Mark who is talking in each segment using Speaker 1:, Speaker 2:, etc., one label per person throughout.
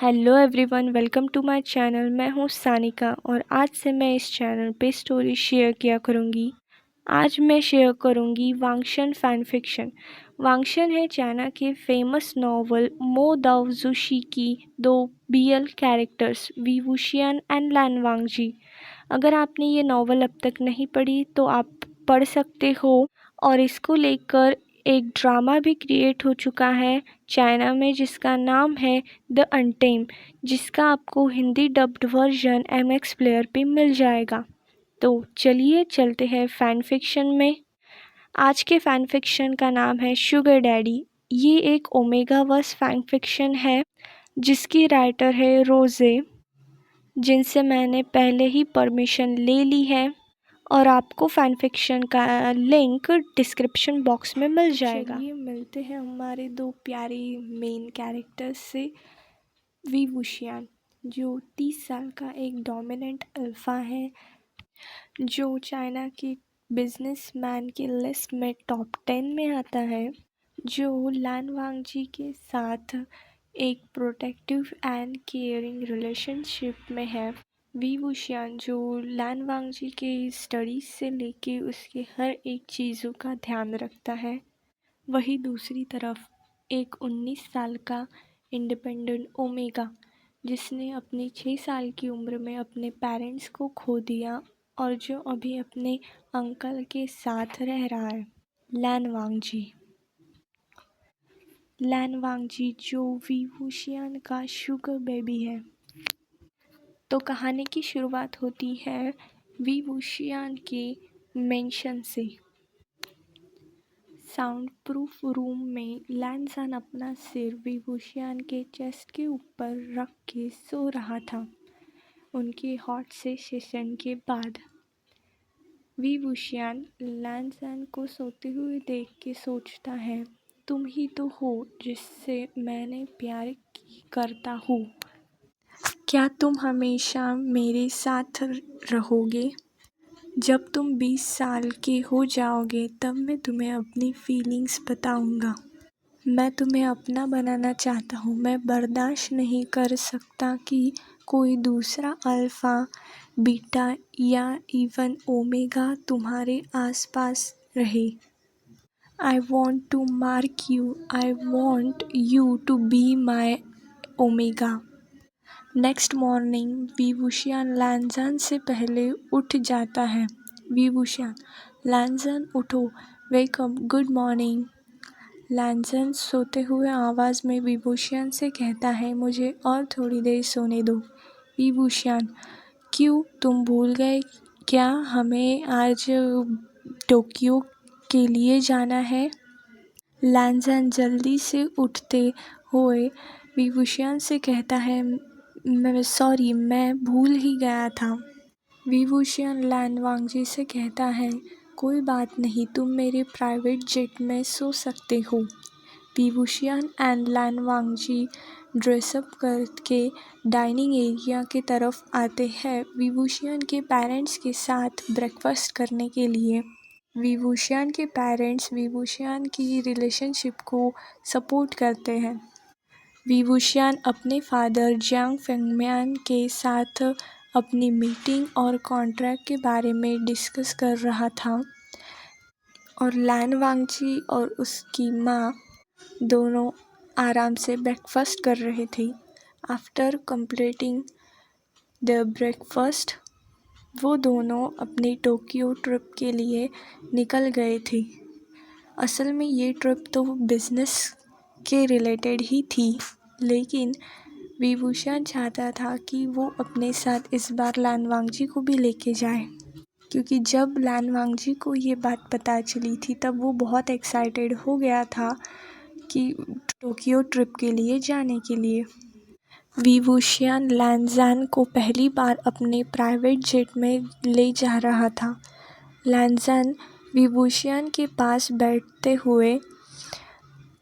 Speaker 1: Hello everyone, welcome to my channel. मैं हूँ सानिका और आज से मैं इस चैनल पे स्टोरी शेयर किया करूँगी। आज मैं शेयर करूँगी वांगशन फैन फिक्शन। वांगशन है चाइना के फेमस नॉवल मो दाओ जुशी की दो बीएल कैरेक्टर्स वी वुशियान एंड लैन वांगजी। अगर आपने ये नॉवल अब तक नहीं पढ़ी तो आप पढ़ सकते हो। और इसको लेकर एक ड्रामा भी क्रिएट हो चुका है चाइना में जिसका नाम है द अनटेम, जिसका आपको Hindi dubbed version MX player पे मिल जाएगा। तो चलिए चलते हैं फ़ैन फिक्शन में। आज के फ़ैन फिक्शन का नाम है शुगर डैडी। ये एक ओमेगा वर्स फ़ैन फिक्शन है जिसकी राइटर है रोज़े, जिनसे मैंने पहले ही परमिशन ले ली है और आपको फ़ैन फिक्शन का लिंक डिस्क्रिप्शन बॉक्स में मिल जाएगा। चलिए मिलते हैं हमारे दो प्यारे मेन कैरेक्टर्स से। वी वुशियान, जो 30 साल का एक डोमिनेंट अल्फ़ा है, जो चाइना के बिजनेसमैन की लिस्ट में टॉप 10 में आता है, जो लैन वांगजी के साथ एक प्रोटेक्टिव एंड केयरिंग रिलेशनशिप में है। वी वुशियान, जो लैन वांगजी के स्टडीज़ से लेके उसके हर एक चीज़ों का ध्यान रखता है। वही दूसरी तरफ एक 19 साल का इंडिपेंडेंट ओमेगा, जिसने अपनी 6 साल की उम्र में अपने पेरेंट्स को खो दिया और जो अभी अपने अंकल के साथ रह रहा है, लैन वांगजी। लैन वांगजी जो वी वुशियान का शुगर बेबी है। तो कहानी की शुरुआत होती है वी वुशियान के मेंशन से। साउंड प्रूफ रूम में लैनजान अपना सिर वी वुशियान के चेस्ट के ऊपर रख के सो रहा था। उनके हॉट से सेशन के बाद वी वुशियान लैनजान को सोते हुए देख के सोचता है, तुम ही तो हो जिससे मैंने प्यार करता हूँ। क्या तुम हमेशा मेरे साथ रहोगे? जब तुम 20 साल के हो जाओगे तब मैं तुम्हें अपनी फीलिंग्स बताऊंगा। मैं तुम्हें अपना बनाना चाहता हूँ। मैं बर्दाश्त नहीं कर सकता कि कोई दूसरा अल्फ़ा, बीटा या इवन ओमेगा तुम्हारे आसपास रहे। I want to mark you. I want you to be my omega. Next morning Wei Wuxian Lan Zhan से पहले उठ जाता है। वी वुशियान, लैनजान उठो, wake up, good morning. Lan Zhan सोते हुए आवाज़ में वी वुशियान से कहता है, मुझे और थोड़ी देर सोने दो। वी वुशियान, क्यों, तुम भूल गए क्या हमें आज टोक्यो के लिए जाना है? लैनजान जल्दी से उठते हुए वी वुशियान से कहता है, सॉरी, मैं भूल ही गया था। वी वुशियान लैन वांगजी से कहता है, कोई बात नहीं, तुम मेरे प्राइवेट जेट में सो सकते हो। वी वुशियान एंड लैन वांगजी ड्रेसअप करके डाइनिंग एरिया की तरफ आते हैं वी वुशियान के पेरेंट्स के साथ ब्रेकफास्ट करने के लिए। वी वुशियान के पेरेंट्स वी वुशियान की रिलेशनशिप को सपोर्ट करते हैं। वी वुशियान अपने फादर जियांग फेंगम्यान के साथ अपनी मीटिंग और कॉन्ट्रैक्ट के बारे में डिस्कस कर रहा था और लैन वांगजी और उसकी माँ दोनों आराम से ब्रेकफास्ट कर रहे थे। आफ्टर कंप्लीटिंग द ब्रेकफास्ट वो दोनों अपनी टोक्यो ट्रिप के लिए निकल गए थे। असल में ये ट्रिप तो बिज़नेस के रिलेटेड ही थी, लेकिन वी वुशियान चाहता था कि वो अपने साथ इस बार लैन वांगजी को भी लेके जाए, क्योंकि जब लैन वांगजी को ये बात पता चली थी तब वो बहुत एक्साइटेड हो गया था कि टोक्यो ट्रिप के लिए जाने के लिए। वी वुशियान लैनजान को पहली बार अपने प्राइवेट जेट में ले जा रहा था। लैनजान वी वुशियान के पास बैठते हुए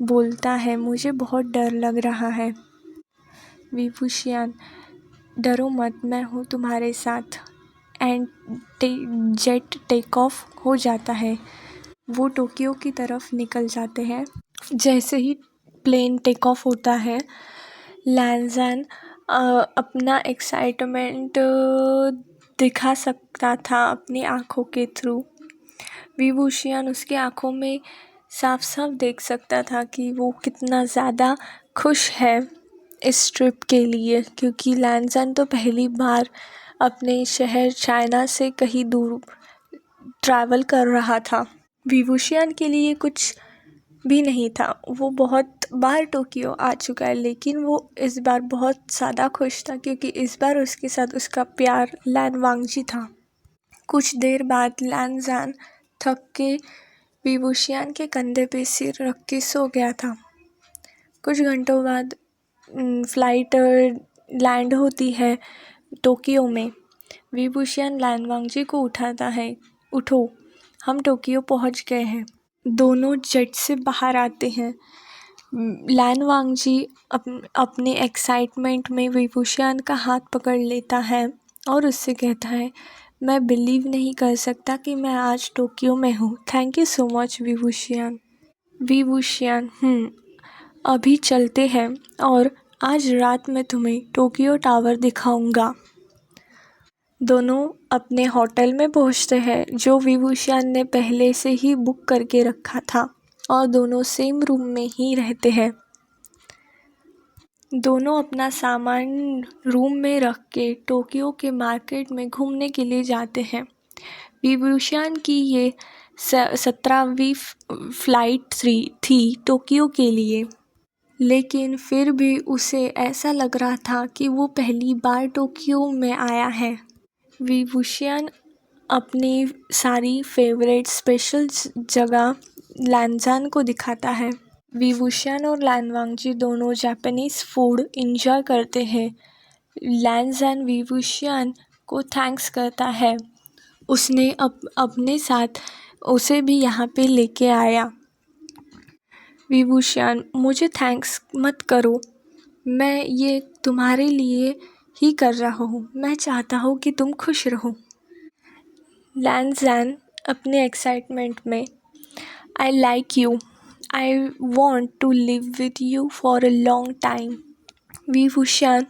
Speaker 1: बोलता है, मुझे बहुत डर लग रहा है। वी वुशियान, डरो मत, मैं हूँ तुम्हारे साथ। एंड जेट टेक ऑफ हो जाता है। वो टोक्यो की तरफ निकल जाते हैं। जैसे ही प्लेन टेक ऑफ होता है, लैनजान अपना एक्साइटमेंट दिखा सकता था अपनी आँखों के थ्रू। विभूषियन उसके आँखों में साफ साफ देख सकता था कि वो कितना ज़्यादा खुश है इस ट्रिप के लिए, क्योंकि लैनज़न तो पहली बार अपने शहर चाइना से कहीं दूर ट्रैवल कर रहा था। विभूषियन के लिए कुछ भी नहीं था, वो बहुत बार टोक्यो आ चुका है, लेकिन वो इस बार बहुत ज़्यादा खुश था क्योंकि इस बार उसके साथ उसका प्यार लैन वांगजी था। कुछ देर बाद लैनज़ान थक के विभूषियन के कंधे पे सिर रख के सो गया था। कुछ घंटों बाद फ्लाइट लैंड होती है टोक्यो में। विभूषियन लैन वांगजी को उठाता है, उठो हम टोक्यो पहुंच गए हैं। दोनों जेट से बाहर आते हैं। लैन वांगजी अपने एक्साइटमेंट में विभूषियन का हाथ पकड़ लेता है और उससे कहता है, मैं बिलीव नहीं कर सकता कि मैं आज टोक्यो में हूँ। थैंक यू सो मच विभूषियन। विभूषियन अभी चलते हैं और आज रात मैं तुम्हें टोक्यो टावर दिखाऊंगा। दोनों अपने होटल में पहुंचते हैं जो विभूषियन ने पहले से ही बुक करके रखा था और दोनों सेम रूम में ही रहते हैं। दोनों अपना सामान रूम में रख के टोक्यो के मार्केट में घूमने के लिए जाते हैं। विभूषियन की ये 17वीं फ्लाइट थी टोक्यो के लिए, लेकिन फिर भी उसे ऐसा लग रहा था कि वो पहली बार टोक्यो में आया है। विभूषियन अपनी सारी फेवरेट स्पेशल जगह लैनज़ान को दिखाता है। विभूषियन और लैन वांगजी दोनों जापानीज़ फूड इंजॉय करते हैं। लैनज़ान विभूषियन को थैंक्स करता है, उसने अपने साथ उसे भी यहाँ पे लेके आया। विभूषियन, मुझे थैंक्स मत करो, मैं ये तुम्हारे लिए ही कर रहा हूँ, मैं चाहता हूँ कि तुम खुश रहो। लैनज़ान अपने एक्साइटमेंट में, I like you, I want to live with you for a long time. विभूषियन,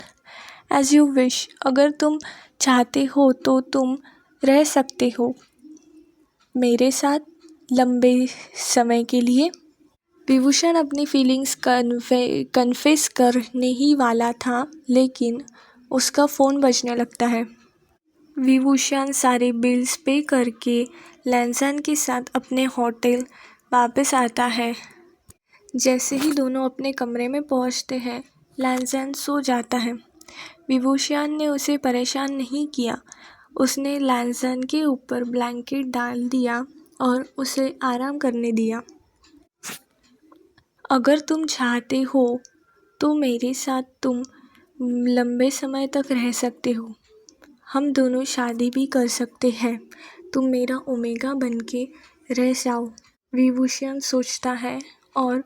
Speaker 1: एज यू विश, अगर तुम चाहते हो तो तुम रह सकते हो मेरे साथ लंबे समय के लिए। विभूषण अपनी फीलिंग्स कन्फेस करने ही वाला था, लेकिन उसका फ़ोन बजने लगता है। विभूषण सारे बिल्स पे करके लैनज़ान के साथ अपने होटल वापस आता है। जैसे ही दोनों अपने कमरे में पहुंचते हैं, लैनज़ान सो जाता है। विभूषण ने उसे परेशान नहीं किया, उसने लैनज़ान के ऊपर ब्लैंकेट डाल दिया और उसे आराम करने दिया। अगर तुम चाहते हो तो मेरे साथ तुम लंबे समय तक रह सकते हो, हम दोनों शादी भी कर सकते हैं, तुम मेरा ओमेगा बनके रह जाओ। विभूषण सोचता है और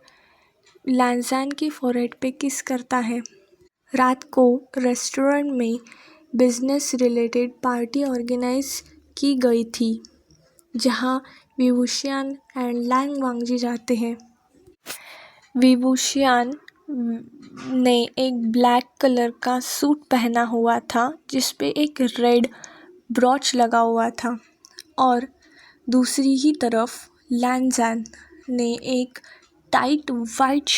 Speaker 1: लैनज़ान की फोrehead पे किस करता है। रात को रेस्टोरेंट में बिजनेस रिलेटेड पार्टी ऑर्गेनाइज की गई थी, जहां विभूषण एंड लैन वांगजी जाते हैं। विभूषण ने एक ब्लैक कलर का सूट पहना हुआ था जिसपे एक रेड ब्रॉच लगा हुआ था, और दूसरी ही तरफ लैनज़ान ने एक टाइट वाइट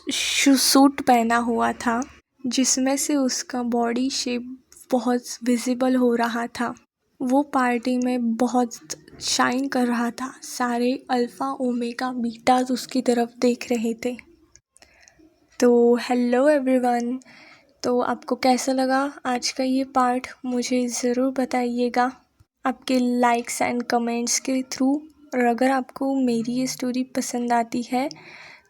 Speaker 1: सूट पहना हुआ था जिसमें से उसका बॉडी शेप बहुत विजिबल हो रहा था। वो पार्टी में बहुत शाइन कर रहा था, सारे अल्फ़ा ओमेगा बीटाज उसकी तरफ देख रहे थे। तो हेलो एवरीवन, तो आपको कैसा लगा आज का ये पार्ट, मुझे ज़रूर बताइएगा आपके लाइक्स एंड कमेंट्स के थ्रू। और अगर आपको मेरी ये स्टोरी पसंद आती है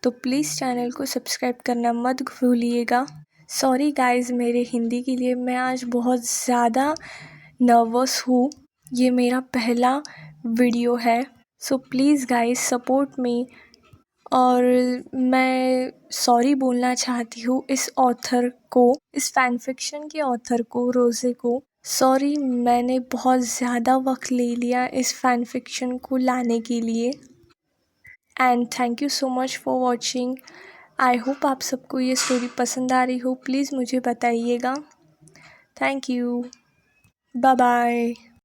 Speaker 1: तो प्लीज़ चैनल को सब्सक्राइब करना मत भूलिएगा। सॉरी गाइस, मेरे हिंदी के लिए मैं आज बहुत ज़्यादा नर्वस हूँ, ये मेरा पहला वीडियो है, so please guys support me. और मैं सॉरी बोलना चाहती हूँ इस ऑथर को, इस फैन फिक्शन के ऑथर को, रोज़े को। सॉरी, मैंने बहुत ज़्यादा वक्त ले लिया इस फैन फिक्शन को लाने के लिए। And thank you so much for watching. I hope आप सबको ये स्टोरी पसंद आ रही हो, प्लीज़ मुझे बताइएगा। Thank you. Bye bye.